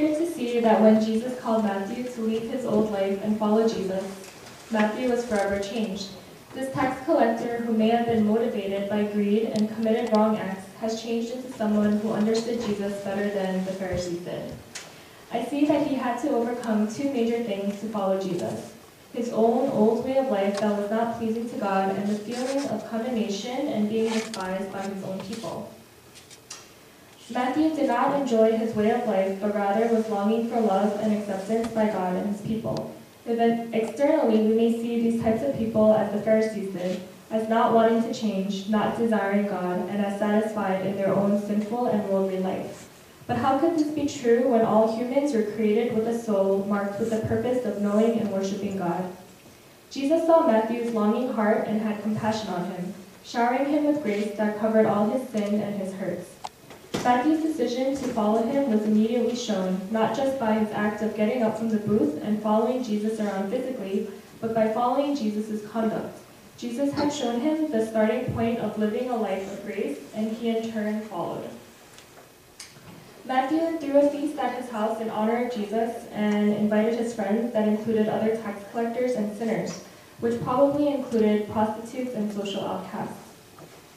Here to see that when Jesus called Matthew to leave his old life and follow Jesus, Matthew was forever changed. This tax collector, who may have been motivated by greed and committed wrong acts, has changed into someone who understood Jesus better than the Pharisees did. I see that he had to overcome two major things to follow Jesus: his own old way of life that was not pleasing to God, and the feeling of condemnation and being despised by his own people. Matthew did not enjoy his way of life, but rather was longing for love and acceptance by God and his people. Externally, we may see these types of people as the Pharisees did, as not wanting to change, not desiring God, and as satisfied in their own sinful and worldly life. But how could this be true when all humans were created with a soul marked with the purpose of knowing and worshiping God? Jesus saw Matthew's longing heart and had compassion on him, showering him with grace that covered all his sin and his hurts. Matthew's decision to follow him was immediately shown, not just by his act of getting up from the booth and following Jesus around physically, but by following Jesus' conduct. Jesus had shown him the starting point of living a life of grace, and he in turn followed. Matthew threw a feast at his house in honor of Jesus and invited his friends that included other tax collectors and sinners, which probably included prostitutes and social outcasts.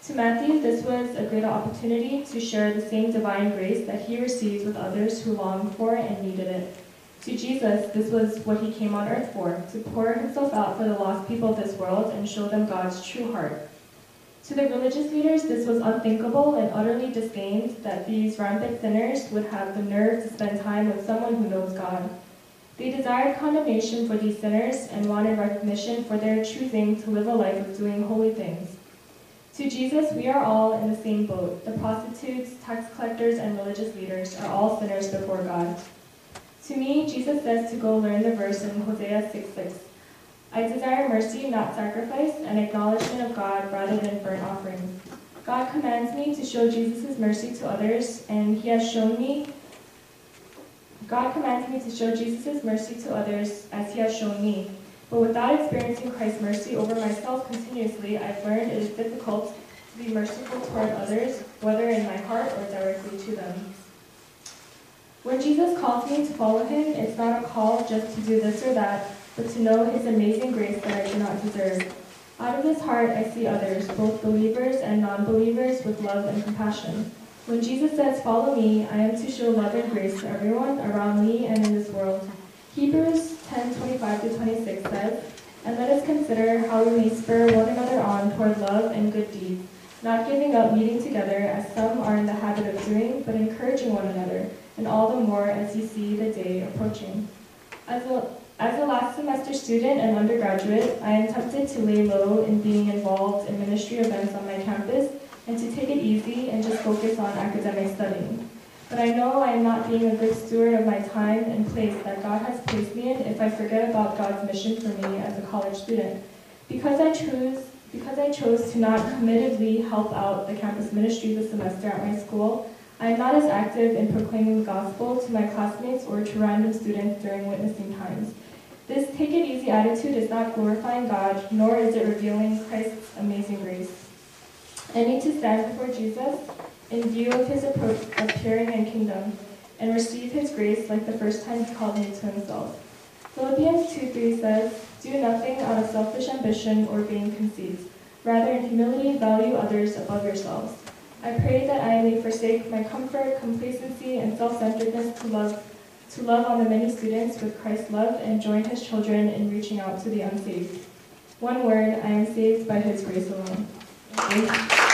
To Matthew, this was a great opportunity to share the same divine grace that he receives with others who longed for and needed it. To Jesus, this was what he came on earth for, to pour himself out for the lost people of this world and show them God's true heart. To the religious leaders, this was unthinkable and utterly disdained that these rampant sinners would have the nerve to spend time with someone who knows God. They desired condemnation for these sinners and wanted recognition for their choosing to live a life of doing holy things. To Jesus, we are all in the same boat. The prostitutes, tax collectors, and religious leaders are all sinners before God. To me, Jesus says to go learn the verse in Hosea 6:6. I desire mercy, not sacrifice, and acknowledgement of God rather than burnt offerings. God commands me to show Jesus' mercy to others, and God commands me to show Jesus' mercy to others as he has shown me. But without experiencing Christ's mercy over myself continuously, I've learned it is difficult to be merciful toward others, whether in my heart or directly to them. When Jesus calls me to follow him, it's not a call just to do this or that, but to know his amazing grace that I do not deserve. Out of his heart, I see others, both believers and non-believers, with love and compassion. When Jesus says, follow me, I am to show love and grace to everyone around me and in this world. Hebrews 10:25-26 says, and let us consider how we may spur one another on toward love and good deeds, not giving up meeting together as some are in the habit of doing, but encouraging one another, and all the more as you see the day approaching. As a last semester student and undergraduate, I am tempted to lay low in being involved in ministry events on my campus and to take it easy and just focus on academic studying. But I know I am not being a good steward of my time and place that God has placed me in if I forget about God's mission for me as a college student. Because I chose to not committedly help out the campus ministry this semester at my school, I am not as active in proclaiming the gospel to my classmates or to random students during witnessing times. This take-it-easy attitude is not glorifying God, nor is it revealing Christ's amazing grace. I need to stand before Jesus in view of his appearing in kingdom, and receive his grace like the first time he called me to himself. Philippians 2:3 says, do nothing out of selfish ambition or vain conceits. Rather, in humility, value others above yourselves. I pray that I may forsake my comfort, complacency, and self-centeredness to love on the many students with Christ's love and join his children in reaching out to the unsaved. One word, I am saved by his grace alone. Amen.